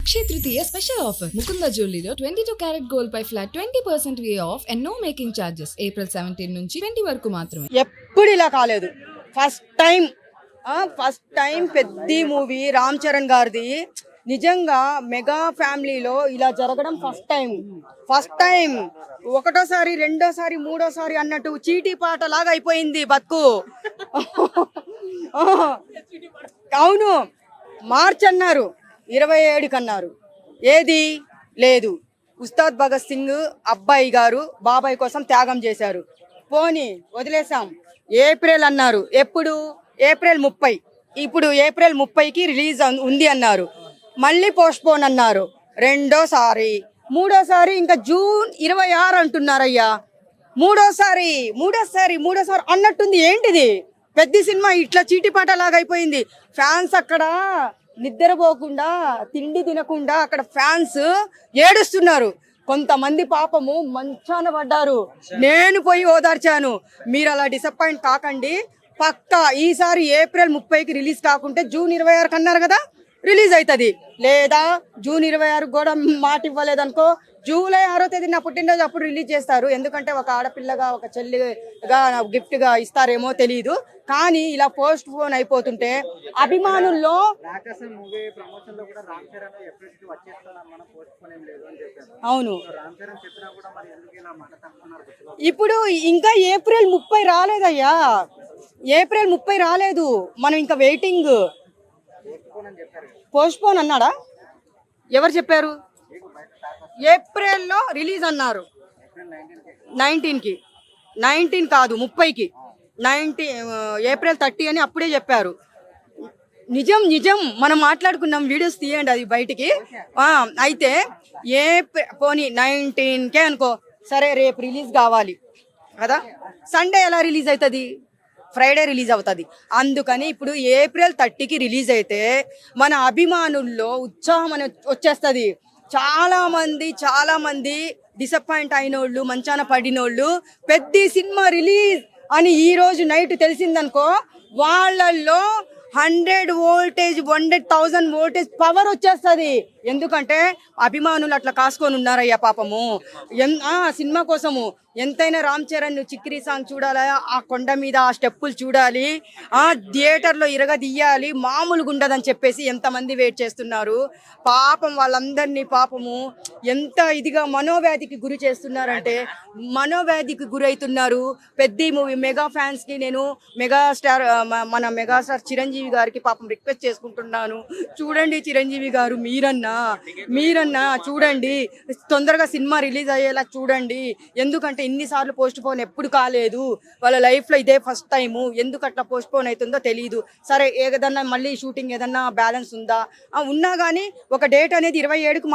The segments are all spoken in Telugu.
అక్షయ తృతీయ స్పెషల్ ఆఫర్ ముకుంద జ్యువెలరీలో 22 క్యారెట్ గోల్డ్ పై ఫ్లాట్ 20% వే off and no making charges. April 17 నుంచి 20 వరకు మాత్రమే. ఎప్పుడు ఇలా కాలేదు. ఫస్ట్ టైం పెద్ద మూవీ రామ్ చరణ్ గారిది. నిజంగా మెగా ఫ్యామిలీలో ఇలా జరగడం ఫస్ట్ టైం. ఒకటోసారి, రెండోసారి, మూడోసారి అన్నట్టు చీటీ పాట లాగా అయిపోయింది బతుకు. అవును, మార్చ్ అన్నారు, 27కి అన్నారు, ఏది లేదు. ఉస్తాద్ భగత్ సింగ్ అబ్బాయి గారు బాబాయ్ కోసం త్యాగం చేశారు. పోనీ వదిలేసాం. ఏప్రిల్ అన్నారు, ఎప్పుడు? ఏప్రిల్ 30. ఇప్పుడు ఏప్రిల్ 30కి రిలీజ్ ఉంది అన్నారు, మళ్ళీ పోస్ట్పోన్ అన్నారు. రెండోసారి, మూడోసారి ఇంకా జూన్ 26 అంటున్నారయ్యా. మూడోసారి అన్నట్టుంది. ఏంటిది? పెద్ద సినిమా ఇట్లా చీటిపాట లాగా అయిపోయింది. ఫ్యాన్స్ అక్కడ నిద్రపోకుండా, తిండి తినకుండా అక్కడ ఫ్యాన్స్ ఏడుస్తున్నారు. కొంతమంది పాపము మంచాన పడ్డారు. నేను పోయి ఓదార్చాను. మీరు అలా డిసప్పాయింట్ కాకండి. పక్కా ఈసారి ఏప్రిల్ 30కి రిలీజ్ కాకుంటే జూన్ 26కి అన్నారు కదా, రిలీజ్ అవుతుంది. లేదా జూన్ 26కి కూడా మాట ఇవ్వలేదనుకో, జూలై 6వ తేదీ నా పుట్టినరోజు అప్పుడు రిలీజ్ చేస్తారు. ఎందుకంటే ఒక ఆడపిల్లగా, ఒక చెల్లిగా గిఫ్ట్గా ఇస్తారేమో తెలియదు. కానీ ఇలా పోస్ట్ పోన్ అయిపోతుంటే అభిమానుల్లో అవును. ఇప్పుడు ఇంకా ఏప్రిల్ 30 రాలేదయ్యా. ఏప్రిల్ 30 రాలేదు. మనం ఇంకా వెయిటింగ్. పోస్ట్ పోన్ అన్నాడా? ఎవరు చెప్పారు? ఏప్రిల్లో రిలీజ్ అన్నారు. 19కి. 19 కాదు, 30కి. ఏప్రిల్ 30 అని అప్పుడే చెప్పారు. నిజం మనం మాట్లాడుకున్నాం. వీడియోస్ తీయండి అది బయటికి. అయితే పోనీ 19కే అనుకో, సరే రేపు రిలీజ్ కావాలి కదా. సండే ఎలా రిలీజ్ అవుతుంది? ఫ్రైడే రిలీజ్ అవుతుంది. అందుకని ఇప్పుడు ఏప్రిల్ 30కి రిలీజ్ అయితే మన అభిమానుల్లో ఉత్సాహం అని వచ్చేస్తుంది. చాలా మంది డిసప్పాయింట్ అయినోళ్ళు, మంచాన పడినోళ్ళు, పెద్ద సినిమా రిలీజ్ అని ఈ రోజు నైట్ తెలిసిందనుకో, వాళ్ళల్లో 100 వోల్టేజ్ 100,000 వోల్టేజ్ పవర్ వచ్చేస్తుంది. ఎందుకంటే అభిమానులు అట్లా కాసుకొని ఉన్నారయ్యా పాపము. సినిమా కోసము ఎంతైనా రామ్ చరణ్ చిక్కిరి సాంగ్ చూడాలి, ఆ కొండ మీద ఆ స్టెప్పులు చూడాలి, థియేటర్లో ఇరగదీయాలి, మామూలుగా ఉండదని చెప్పేసి ఎంతమంది వెయిట్ చేస్తున్నారు. పాపం వాళ్ళందరినీ పాపము ఎంత ఇదిగా మనోవ్యాధికి గురి చేస్తున్నారంటే, మనోవ్యాధికి గురవుతున్నారు. పెద్ద మూవీ మెగా ఫ్యాన్స్కి నేను మన మెగాస్టార్ చిరంజీవి గారికి పాపం రిక్వెస్ట్ చేసుకుంటున్నాను. చూడండి చిరంజీవి గారు, మీరన్నా చూడండి, తొందరగా సినిమా రిలీజ్ అయ్యేలా చూడండి. ఎందుకంటే ఇన్నిసార్లు పోస్ట్ పోన్ ఎప్పుడు కాలేదు. వాళ్ళ లైఫ్లో ఇదే ఫస్ట్ టైము. ఎందుకు అట్లా పోస్ట్ పోన్ అవుతుందో తెలియదు. సరే, ఏదన్నా మళ్ళీ షూటింగ్ ఏదన్నా బ్యాలెన్స్ ఉందా? ఉన్నా కానీ ఒక డేట్ అనేది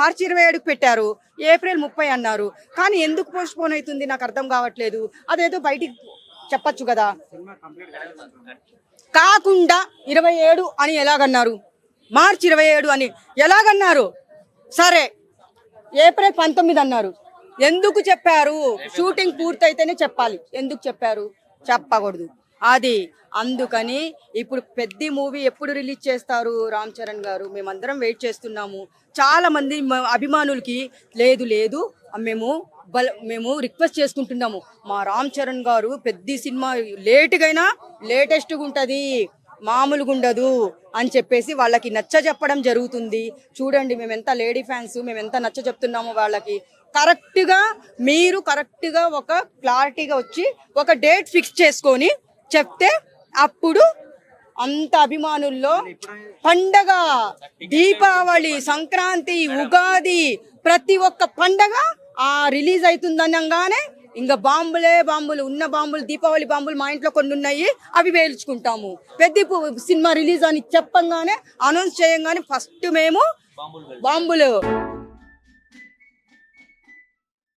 మార్చి 27కి పెట్టారు. ఏప్రిల్ 30 అన్నారు. కానీ ఎందుకు పోస్ట్ పోన్ అవుతుంది నాకు అర్థం కావట్లేదు. అదేదో బయటికి చెప్పచ్చు కదా. కాకుండా 27 అని ఎలాగన్నారు? మార్చి 27 అని ఎలాగన్నారు? సరే, ఏప్రిల్ 19 అన్నారు. ఎందుకు చెప్పారు? షూటింగ్ పూర్తయితేనే చెప్పాలి. ఎందుకు చెప్పారు? చెప్పకూడదు. అది అందుకని ఇప్పుడు పెద్ద మూవీ ఎప్పుడు రిలీజ్ చేస్తారు రామ్ చరణ్ గారు? మేమందరం వెయిట్ చేస్తున్నాము. చాలా మంది అభిమానులకి లేదు మేము రిక్వెస్ట్ చేసుకుంటున్నాము, మా రామ్ చరణ్ గారు పెద్ద సినిమా లేటుగైనా లేటెస్ట్గా ఉంటుంది, మామూలుగా ఉండదు అని చెప్పేసి వాళ్ళకి నచ్చ చెప్పడం జరుగుతుంది. చూడండి, మేమెంత లేడీ ఫ్యాన్స్, మేమెంత నచ్చ చెప్తున్నామో వాళ్ళకి. మీరు కరెక్ట్గా ఒక క్లారిటీగా వచ్చి ఒక డేట్ ఫిక్స్ చేసుకొని చెప్తే అప్పుడు అంత అభిమానుల్లో పండగ, దీపావళి, సంక్రాంతి, ఉగాది, ప్రతి ఒక్క పండగ రిలీజ్ అవుతుందనగానే ఇంకా బాంబులు ఉన్న బాంబులు, దీపావళి బాంబులు మా ఇంట్లో కొన్ని ఉన్నాయి, అవి వేల్చుకుంటాము. పెద్ద సినిమా రిలీజ్ అని చెప్పంగానే, అనౌన్స్ చేయంగానే ఫస్ట్ మేము బాంబులు